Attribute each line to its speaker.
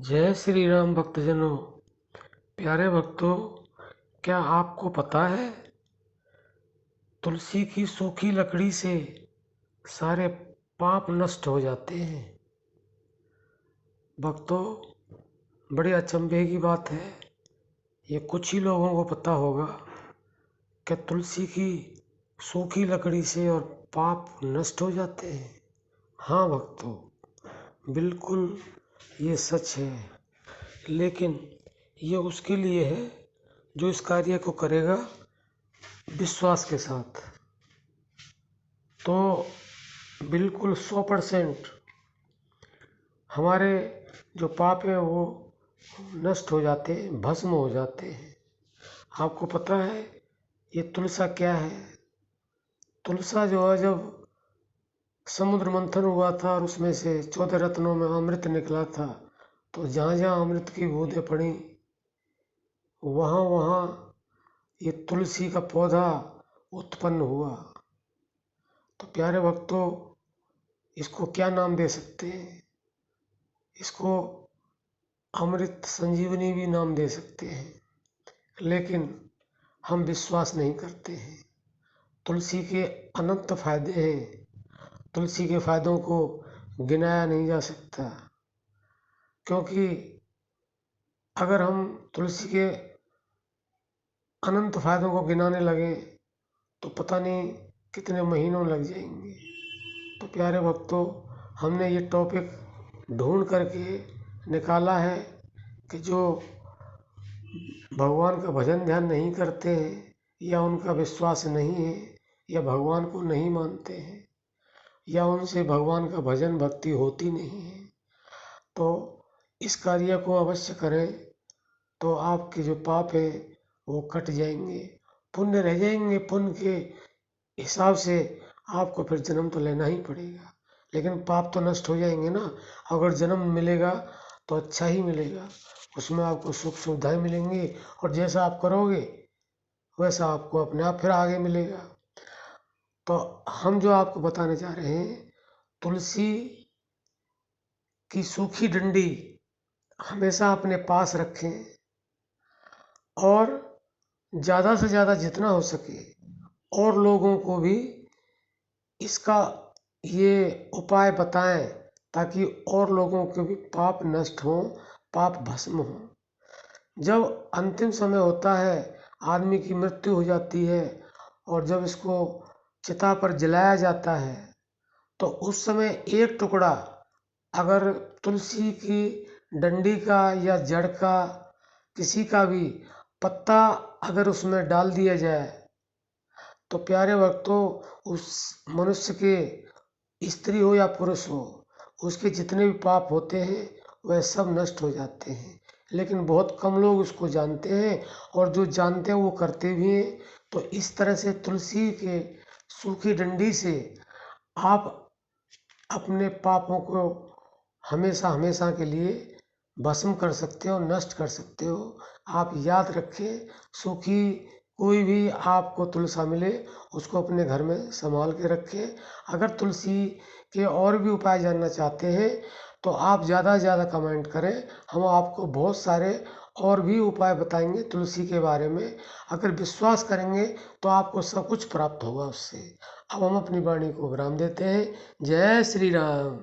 Speaker 1: जय श्री राम भक्तजनों। प्यारे भक्तों, क्या आपको पता है तुलसी की सूखी लकड़ी से सारे पाप नष्ट हो जाते हैं। भक्तों, बड़े अचंभे की बात है, ये कुछ ही लोगों को पता होगा कि तुलसी की सूखी लकड़ी से और पाप नष्ट हो जाते हैं। हाँ भक्तों, बिल्कुल ये सच है, लेकिन ये उसके लिए है जो इस कार्य को करेगा विश्वास के साथ। तो बिल्कुल 100% हमारे जो पाप है वो नष्ट हो जाते हैं, भस्म हो जाते हैं। आपको पता है ये तुलसा क्या है? तुलसा जो है, जब समुद्र मंथन हुआ था और उसमें से 14 रत्नों में अमृत निकला था, तो जहाँ जहाँ अमृत की बूंदें पड़ी वहाँ वहाँ ये तुलसी का पौधा उत्पन्न हुआ। तो प्यारे भक्तों, इसको क्या नाम दे सकते हैं? इसको अमृत संजीवनी भी नाम दे सकते हैं, लेकिन हम विश्वास नहीं करते हैं। तुलसी के अनंत फायदे हैं, तुलसी के फायदों को गिनाया नहीं जा सकता, क्योंकि अगर हम तुलसी के अनंत फायदों को गिनाने लगे तो पता नहीं कितने महीनों लग जाएंगे। तो प्यारे भक्तों, हमने ये टॉपिक ढूंढ करके निकाला है कि जो भगवान का भजन ध्यान नहीं करते हैं, या उनका विश्वास नहीं है, या भगवान को नहीं मानते हैं, या उनसे भगवान का भजन भक्ति होती नहीं है, तो इस कार्य को अवश्य करें, तो आपके जो पाप है वो कट जाएंगे, पुण्य रह जाएंगे। पुण्य के हिसाब से आपको फिर जन्म तो लेना ही पड़ेगा, लेकिन पाप तो नष्ट हो जाएंगे ना। अगर जन्म मिलेगा तो अच्छा ही मिलेगा, उसमें आपको सुख सुविधाएं मिलेंगी, और जैसा आप करोगे वैसा आपको अपने आप फिर आगे मिलेगा। तो हम जो आपको बताने जा रहे हैं, तुलसी की सूखी डंडी हमेशा अपने पास रखें, और ज़्यादा से ज़्यादा जितना हो सके और लोगों को भी इसका ये उपाय बताएं, ताकि और लोगों के भी पाप नष्ट हों, पाप भस्म हों। जब अंतिम समय होता है, आदमी की मृत्यु हो जाती है, और जब इसको चिता पर जलाया जाता है, तो उस समय एक टुकड़ा अगर तुलसी की डंडी का या जड़ का किसी का भी पत्ता अगर उसमें डाल दिया जाए, तो प्यारे भक्तों, उस मनुष्य के, स्त्री हो या पुरुष हो, उसके जितने भी पाप होते हैं वह सब नष्ट हो जाते हैं। लेकिन बहुत कम लोग उसको जानते हैं, और जो जानते हैं वो करते भी हैं। तो इस तरह से तुलसी के सूखी डंडी से आप अपने पापों को हमेशा हमेशा के लिए भस्म कर सकते हो, नष्ट कर सकते हो। आप याद रखें, सूखी कोई भी आपको तुलसा मिले उसको अपने घर में संभाल के रखें। अगर तुलसी के और भी उपाय जानना चाहते हैं तो आप ज़्यादा से ज़्यादा कमेंट करें, हम आपको बहुत सारे और भी उपाय बताएंगे तुलसी के बारे में। अगर विश्वास करेंगे तो आपको सब कुछ प्राप्त होगा उससे। अब हम अपनी वाणी को विराम देते हैं। जय श्री राम।